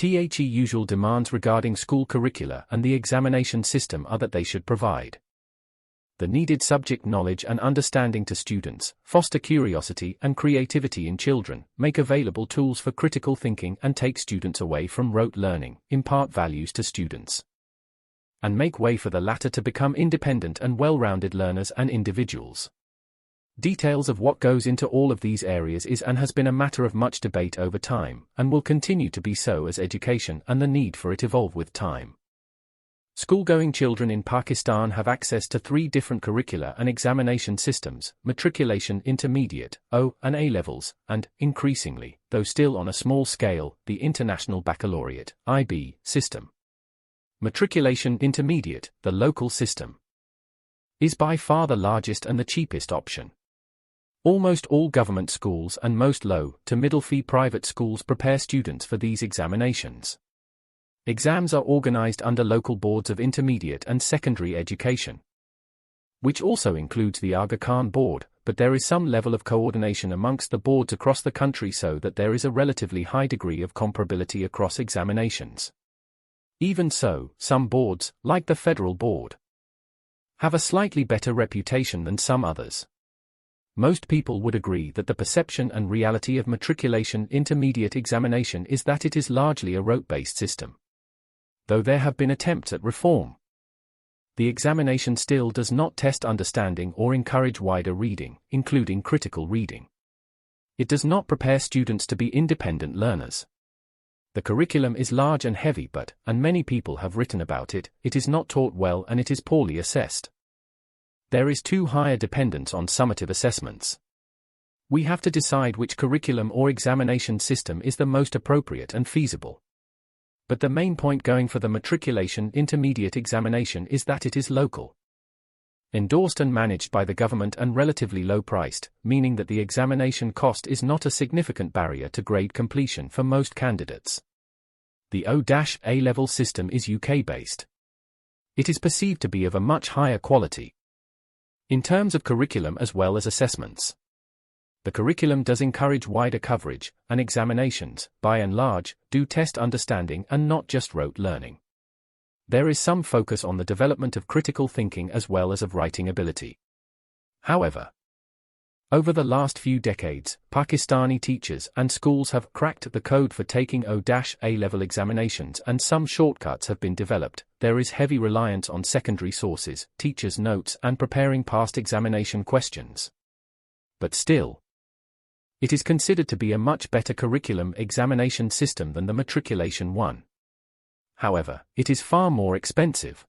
The usual demands regarding school curricula and the examination system are that they should provide the needed subject knowledge and understanding to students, foster curiosity and creativity in children, make available tools for critical thinking and take students away from rote learning, impart values to students, and make way for the latter to become independent and well-rounded learners and individuals. Details of what goes into all of these areas is and has been a matter of much debate over time, and will continue to be so as education and the need for it evolve with time. School-going children in Pakistan have access to 3 different curricula and examination systems: matriculation, intermediate, O, and A levels, and, increasingly, though still on a small scale, the International Baccalaureate, IB, system. Matriculation intermediate, the local system, is by far the largest and the cheapest option. Almost all government schools and most low to middle fee private schools prepare students for these examinations. Exams are organized under local boards of intermediate and secondary education, which also includes the Aga Khan board, but there is some level of coordination amongst the boards across the country so that there is a relatively high degree of comparability across examinations. Even so, some boards, like the Federal Board, have a slightly better reputation than some others. Most people would agree that the perception and reality of matriculation intermediate examination is that it is largely a rote-based system, though there have been attempts at reform. The examination still does not test understanding or encourage wider reading, including critical reading. It does not prepare students to be independent learners. The curriculum is large and heavy but, and many people have written about it, it is not taught well and it is poorly assessed. There is too high a dependence on summative assessments. We have to decide which curriculum or examination system is the most appropriate and feasible. But the main point going for the matriculation intermediate examination is that it is local, endorsed and managed by the government and relatively low-priced, meaning that the examination cost is not a significant barrier to grade completion for most candidates. The O-A level system is UK-based. It is perceived to be of a much higher quality in terms of curriculum as well as assessments. The curriculum does encourage wider coverage, and examinations, by and large, do test understanding and not just rote learning. There is some focus on the development of critical thinking as well as of writing ability. However, over the last few decades, Pakistani teachers and schools have cracked the code for taking O-A level examinations and some shortcuts have been developed. There is heavy reliance on secondary sources, teachers' notes and preparing past examination questions. But still, it is considered to be a much better curriculum examination system than the matriculation one. However, it is far more expensive.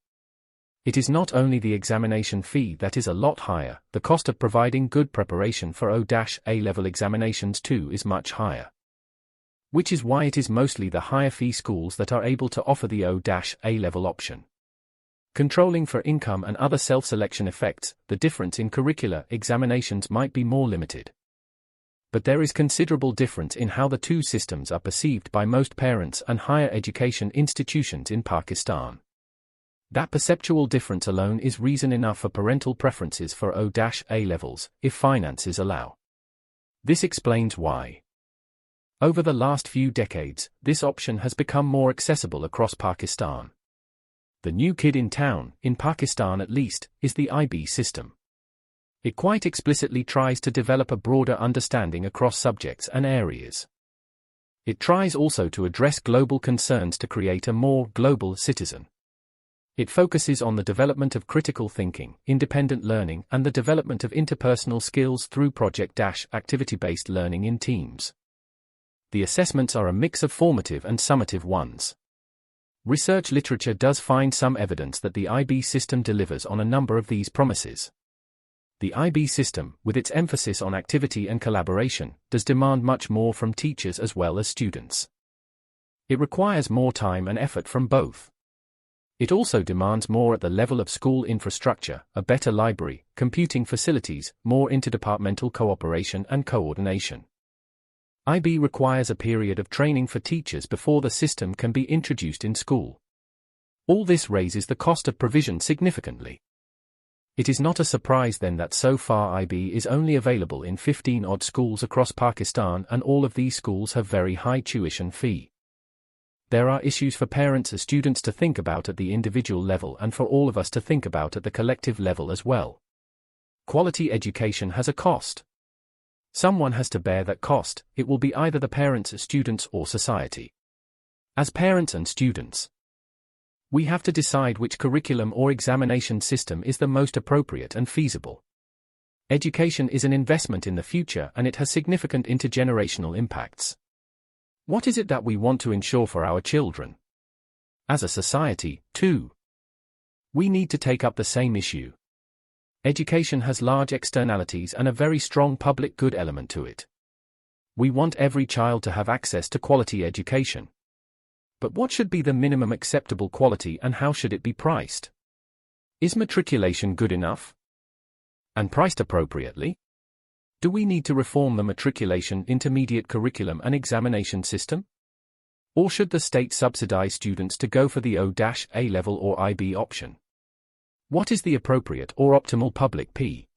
It is not only the examination fee that is a lot higher, the cost of providing good preparation for O-A level examinations too is much higher. Which is why it is mostly the higher fee schools that are able to offer the O-A level option. Controlling for income and other self-selection effects, the difference in curricula examinations might be more limited. But there is considerable difference in how the two systems are perceived by most parents and higher education institutions in Pakistan. That perceptual difference alone is reason enough for parental preferences for O-A levels, if finances allow. This explains why, over the last few decades, this option has become more accessible across Pakistan. The new kid in town, in Pakistan at least, is the IB system. It quite explicitly tries to develop a broader understanding across subjects and areas. It tries also to address global concerns to create a more global citizen. It focuses on the development of critical thinking, independent learning, and the development of interpersonal skills through project-activity-based learning in teams. The assessments are a mix of formative and summative ones. Research literature does find some evidence that the IB system delivers on a number of these promises. The IB system, with its emphasis on activity and collaboration, does demand much more from teachers as well as students. It requires more time and effort from both. It also demands more at the level of school infrastructure, a better library, computing facilities, more interdepartmental cooperation and coordination. IB requires a period of training for teachers before the system can be introduced in school. All this raises the cost of provision significantly. It is not a surprise then that so far IB is only available in 15-odd schools across Pakistan and all of these schools have very high tuition fee. There are issues for parents and students to think about at the individual level and for all of us to think about at the collective level as well. Quality education has a cost. Someone has to bear that cost. It will be either the parents, students, or society. As parents and students, we have to decide which curriculum or examination system is the most appropriate and feasible. Education is an investment in the future and it has significant intergenerational impacts. What is it that we want to ensure for our children? As a society, too, we need to take up the same issue. Education has large externalities and a very strong public good element to it. We want every child to have access to quality education. But what should be the minimum acceptable quality and how should it be priced? Is matriculation good enough? And priced appropriately? Do we need to reform the matriculation, intermediate curriculum and examination system? Or should the state subsidize students to go for the O-A level or IB option? What is the appropriate or optimal public P?